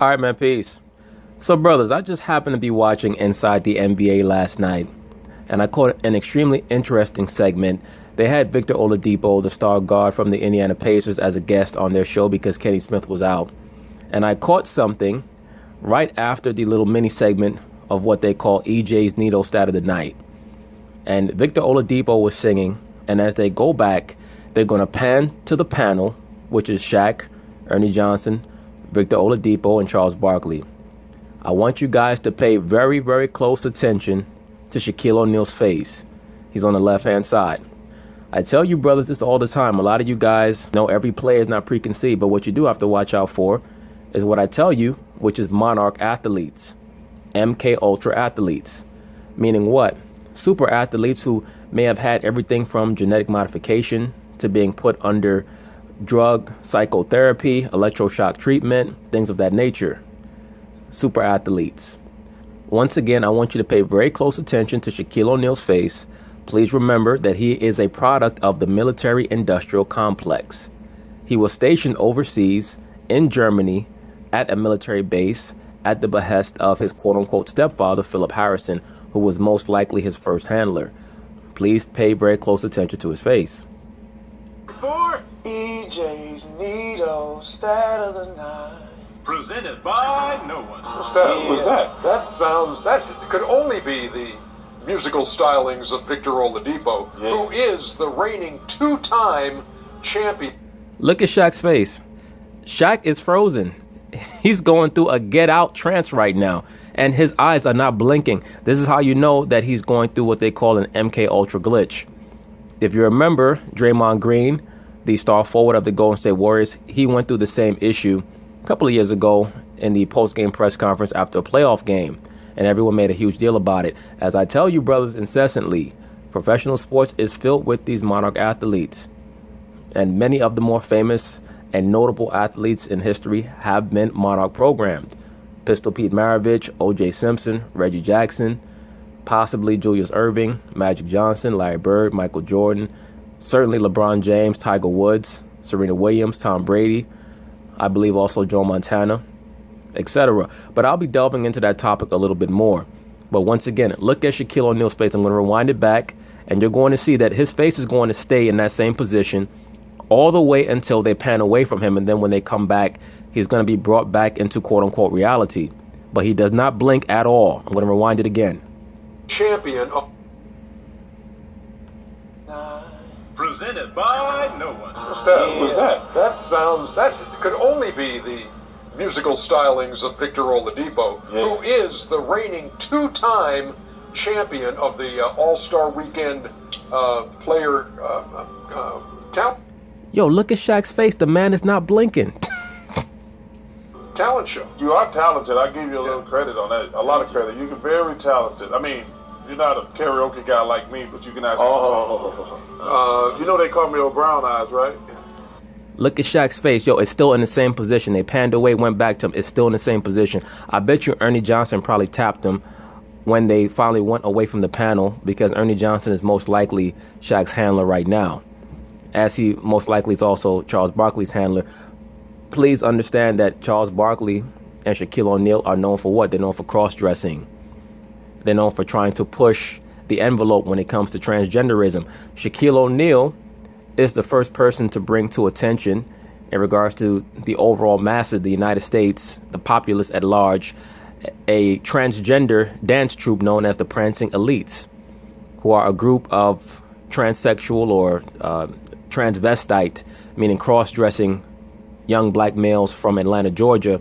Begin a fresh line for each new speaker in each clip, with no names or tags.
All right, man, peace. So, brothers, I just happened to be watching Inside the NBA last night, and I caught an extremely interesting segment. They had Victor Oladipo, the star guard from the Indiana Pacers, as a guest on their show because Kenny Smith was out. And I caught something right after the little mini segment of what they call EJ's Neato Stat of the Night. And Victor Oladipo was singing, and as they go back, they're going to pan to the panel, which is Shaq, Ernie Johnson, Victor Oladipo, and Charles Barkley. I want you guys to pay very, very close attention to Shaquille O'Neal's face. He's on the left-hand side. I tell you brothers this all the time. A lot of you guys know every player is not preconceived, but what you do have to watch out for is what I tell you, which is monarch athletes, MK Ultra athletes. Meaning what? Super athletes who may have had everything from genetic modification to being put under drug, psychotherapy, electroshock treatment, things of that nature. Super athletes. Once again, I want you to pay very close attention to Shaquille O'Neal's face. Please remember that he is a product of the military-industrial complex. He was stationed overseas in Germany at a military base at the behest of his quote-unquote stepfather, Philip Harrison, who was most likely his first handler. Please pay very close attention to his face.
For EJ's Neato Stat of the Night.
Presented by no one.
What's that? What's that? That could only be the musical stylings of Victor Oladipo, who is the reigning two-time champion.
Look at Shaq's face. Shaq is frozen. He's going through a get-out trance right now, and his eyes are not blinking. This is how you know that he's going through what they call an MK Ultra glitch. If you remember, Draymond Green, the star forward of the Golden State Warriors, he went through the same issue a couple of years ago in the post-game press conference after a playoff game, and everyone made a huge deal about it. As I tell you, brothers, incessantly, professional sports is filled with these monarch athletes, and many of the more famous and notable athletes in history have been monarch programmed. Pistol Pete Maravich, O.J. Simpson, Reggie Jackson, possibly Julius Erving, Magic Johnson, Larry Bird, Michael Jordan, certainly LeBron James, Tiger Woods, Serena Williams, Tom Brady, I believe also Joe Montana, etc. But I'll be delving into that topic a little bit more. But once again, look at Shaquille O'Neal's face. I'm going to rewind it back, and you're going to see that his face is going to stay in that same position all the way until they pan away from him. And then when they come back, he's going to be brought back into quote-unquote reality. But he does not blink at all. I'm going to rewind it again.
Champion of...
Presented by no one.
What's that? What's that? That could only be the musical stylings of Victor Oladipo, who is the reigning two-time champion of the All-Star Weekend player talent.
Yo, look at Shaq's face. The man is not blinking.
Talent show.
You are talented. I give you a little credit on that. A lot of credit. You're very talented. I mean, you're not a karaoke guy like me, but you can ask me. You know they call me old brown eyes, right?
Look at Shaq's face. Yo, it's still in the same position. They panned away, went back to him. It's still in the same position. I bet you Ernie Johnson probably tapped him when they finally went away from the panel, because Ernie Johnson is most likely Shaq's handler right now, as he most likely is also Charles Barkley's handler. Please understand that Charles Barkley and Shaquille O'Neal are known for what? They're known for cross-dressing. They're known for trying to push the envelope when it comes to transgenderism. Shaquille O'Neal is the first person to bring to attention, in regards to the overall masses, the United States, the populace at large, a transgender dance troupe known as the Prancing Elites, who are a group of transsexual or transvestite, meaning cross-dressing young black males from Atlanta, Georgia,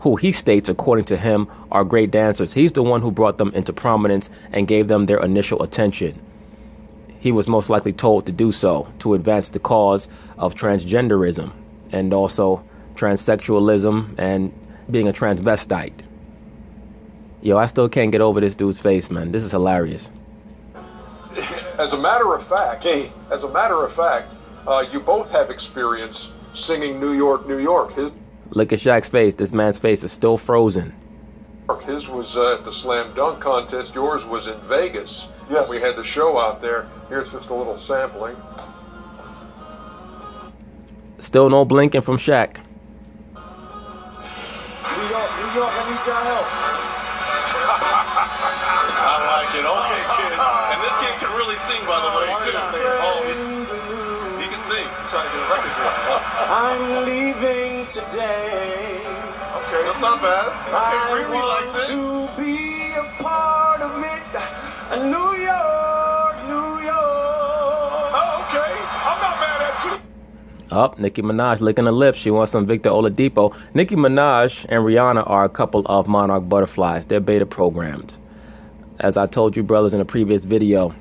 who he states, according to him, are great dancers. He's the one who brought them into prominence and gave them their initial attention. He was most likely told to do so to advance the cause of transgenderism and also transsexualism and being a transvestite. Yo, I still can't get over this dude's face, man. This is hilarious.
As a matter of fact, you both have experience singing New York, New York.
Look at Shaq's face. This man's face is still frozen.
His was at the slam dunk contest. Yours was in Vegas.
Yes.
We had the show out there. Here's just a little sampling.
Still no blinking from Shaq.
We
New York, I need your help.
I like it. Okay, kid. And this kid can really sing, by the way, too. Oh, he can sing. He's trying to get a record deal.
I'm leaving today.
Okay, that's not bad. Okay, Riri likes it.
To be a part of it. New York, New York.
Oh, okay. I'm not mad at you.
Up, Nicki Minaj licking her lips. She wants some Victor Oladipo. Nicki Minaj and Rihanna are a couple of monarch butterflies. They're beta programmed. As I told you, brothers, in a previous video,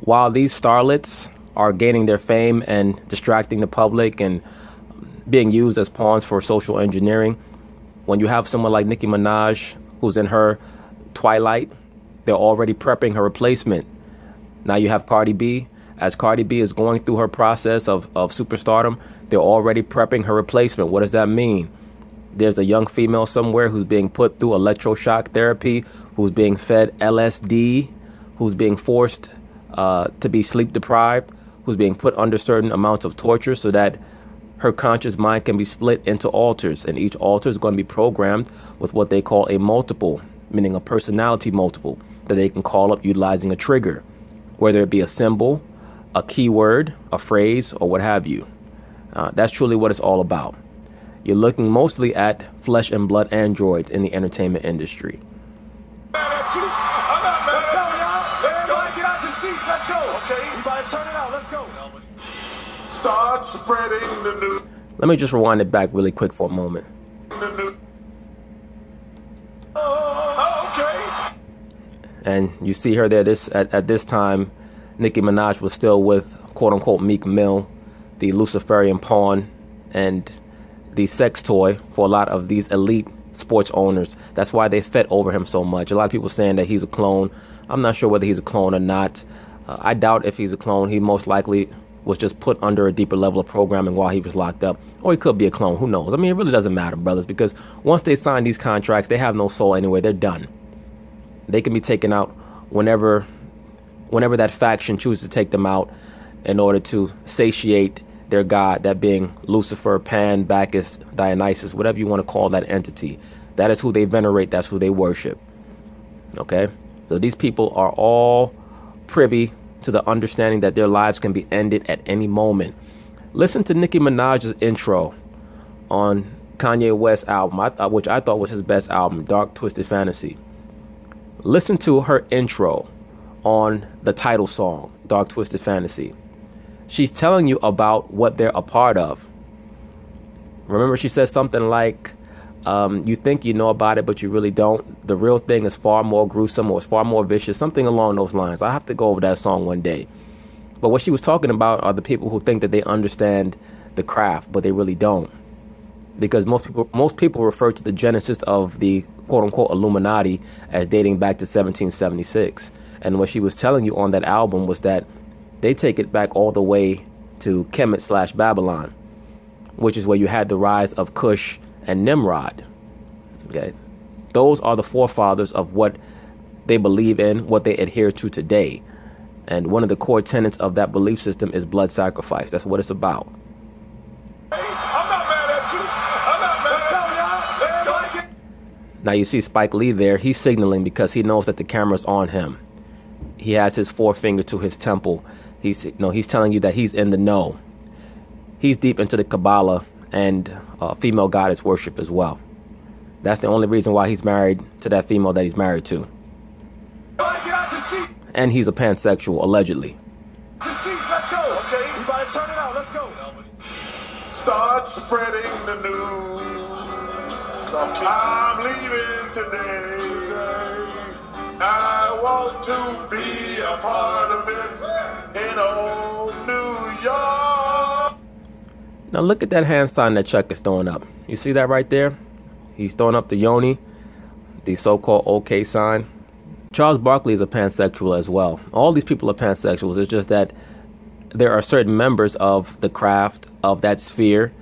while these starlets are gaining their fame and distracting the public and being used as pawns for social engineering, when you have someone like Nicki Minaj who's in her twilight, they're already prepping her replacement. Now you have Cardi B. As Cardi B is going through her process of superstardom, they're already prepping her replacement. What does that mean? There's a young female somewhere who's being put through electroshock therapy, who's being fed LSD, who's being forced to be sleep deprived, who's being put under certain amounts of torture so that her conscious mind can be split into alters. And each alter is going to be programmed with what they call a multiple, meaning a personality multiple that they can call up utilizing a trigger, whether it be a symbol, a keyword, a phrase, or what have you. That's truly what it's all about. You're looking mostly at flesh and blood androids in the entertainment industry.
I'm not mad
Let's go,
at you.
y'all.
Let's go.
Everybody get out your seats. Let's go.
Okay.
You better turn it out. Let's go.
Start spreading the news.
Let me just rewind it back really quick for a moment.
Oh, okay.
And you see her there at this time, Nicki Minaj was still with quote-unquote Meek Mill, the Luciferian pawn and the sex toy for a lot of these elite sports owners. That's why they fed over him so much. A lot of people saying that he's a clone. I'm not sure whether he's a clone or not. I doubt if he's a clone. He most likely was just put under a deeper level of programming while he was locked up. Or he could be a clone. Who knows? I mean, it really doesn't matter, brothers, because once they sign these contracts, they have no soul anyway. They're done. They can be taken out whenever that faction chooses to take them out in order to satiate their god, that being Lucifer, Pan, Bacchus, Dionysus, whatever you want to call that entity. That is who they venerate. That's who they worship. Okay? So these people are all privy to the understanding that their lives can be ended at any moment. Listen to Nicki Minaj's intro on Kanye West's album, which I thought was his best album, Dark Twisted Fantasy. Listen to her intro on the title song, Dark Twisted Fantasy. She's telling you about what they're a part of. Remember, she says something like, you think you know about it, but you really don't. The real thing is far more gruesome, or it's far more vicious, something along those lines. I have to go over that song one day. But what she was talking about are the people who think that they understand the craft, but they really don't. Because most people refer to the genesis of the quote-unquote Illuminati as dating back to 1776. And what she was telling you on that album was that they take it back all the way to Kemet / Babylon, which is where you had the rise of Cush and Nimrod. Okay, those are the forefathers of what they believe in, what they adhere to today. And one of the core tenets of that belief system is blood sacrifice. That's what it's about.
Hey, I'm not mad at you. I'm not mad at you. Let's go.
Now you see Spike Lee there. He's signaling because he knows that the camera's on him. He has his forefinger to his temple. He's telling you that he's in the know. He's deep into the Kabbalah and female goddess worship as well. That's the only reason why he's married to that female that he's married to. And he's a pansexual, allegedly.
Let's go. Okay. You better turn it out. Let's go.
Start spreading the news. I'm leaving today. I want to be a part of it in old New York.
Now look at that hand sign that Chuck is throwing up. You see that right there? He's throwing up the yoni, the so-called OK sign. Charles Barkley is a pansexual as well. All these people are pansexuals. It's just that there are certain members of the craft, of that sphere,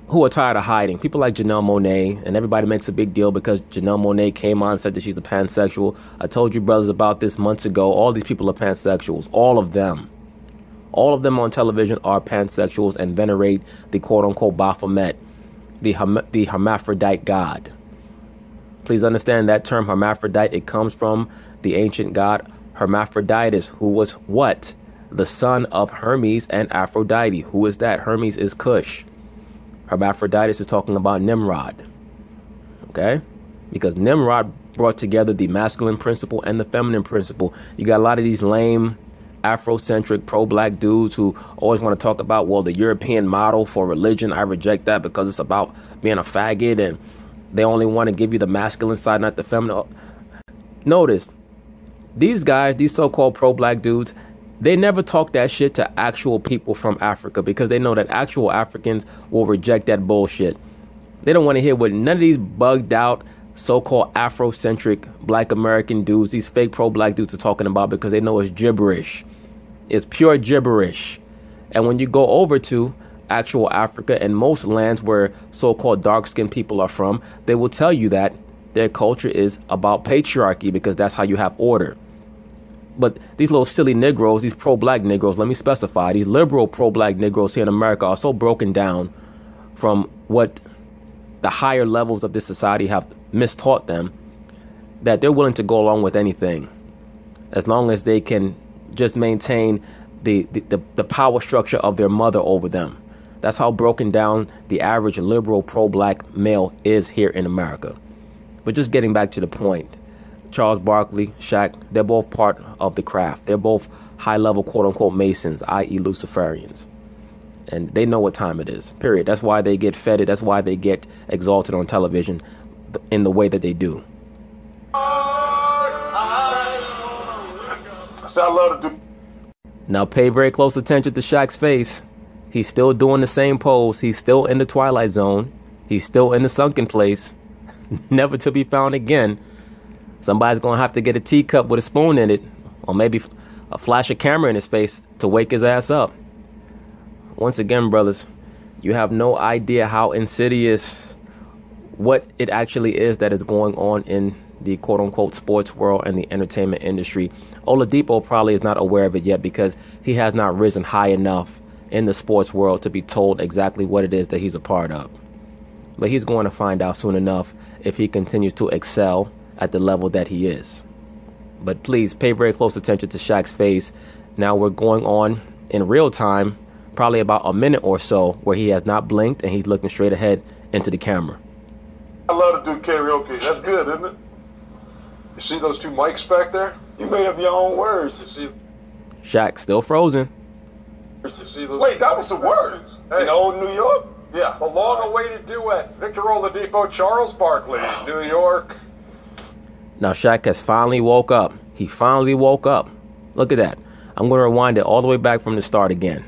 who are tired of hiding. People like Janelle Monáe, and everybody makes a big deal because Janelle Monáe came on and said that she's a pansexual. I told you brothers about this months ago. All these people are pansexuals. All of them. All of them on television are pansexuals and venerate the quote-unquote Baphomet. the hermaphrodite god. Please understand that term hermaphrodite. It comes from the ancient god Hermaphroditus, who was what? The son of Hermes and Aphrodite. Who is that? Hermes is Cush. Hermaphroditus is talking about Nimrod. Okay? Because Nimrod brought together the masculine principle and the feminine principle. You got a lot of these lame, Afrocentric, pro-black dudes who always want to talk about, well, the European model for religion. I reject that because it's about being a faggot, and they only want to give you the masculine side, not the feminine. Notice, these guys, these so-called pro-black dudes, they never talk that shit to actual people from Africa because they know that actual Africans will reject that bullshit. They don't want to hear what none of these bugged out so-called Afrocentric black American dudes, these fake pro-black dudes are talking about, because they know it's gibberish. It's pure gibberish. And when you go over to actual Africa and most lands where so-called dark-skinned people are from, they will tell you that their culture is about patriarchy because that's how you have order. But these little silly Negroes, these pro-black Negroes, let me specify, these liberal pro-black Negroes here in America are so broken down from what the higher levels of this society have mistaught them that they're willing to go along with anything as long as they can just maintain the power structure of their mother over them. That's how broken down the average liberal pro-black male is here in America. But just getting back to the point, Charles Barkley, Shaq, they're both part of the craft. They're both high-level, quote-unquote, Masons, i.e. Luciferians. And they know what time it is, period. That's why they get feted. That's why they get exalted on television in the way that they do. Now pay very close attention to Shaq's face. He's still doing the same pose. He's still in the Twilight Zone. He's still in the sunken place, never to be found again. Somebody's going to have to get a teacup with a spoon in it, or maybe a flash of camera in his face to wake his ass up. Once again, brothers, you have no idea how insidious what it actually is that is going on in the quote-unquote sports world and the entertainment industry. Oladipo probably is not aware of it yet because he has not risen high enough in the sports world to be told exactly what it is that he's a part of. But he's going to find out soon enough if he continues to excel at the level that he is. But please pay very close attention to Shaq's face. Now we're going on in real time, probably about a minute or so, where he has not blinked and he's looking straight ahead into the camera.
I love to do karaoke. That's good, isn't it?
You see those two mics back there?
You made up your own words.
You see?
Shaq still frozen.
You see those
Wait, that was the words.
Hey,
In old New York?
Yeah.
the long-awaited duet. Victor Oladipo, Charles Barkley, New York.
Now Shaq has finally woke up. He finally woke up. Look at that. I'm going to rewind it all the way back from the start again.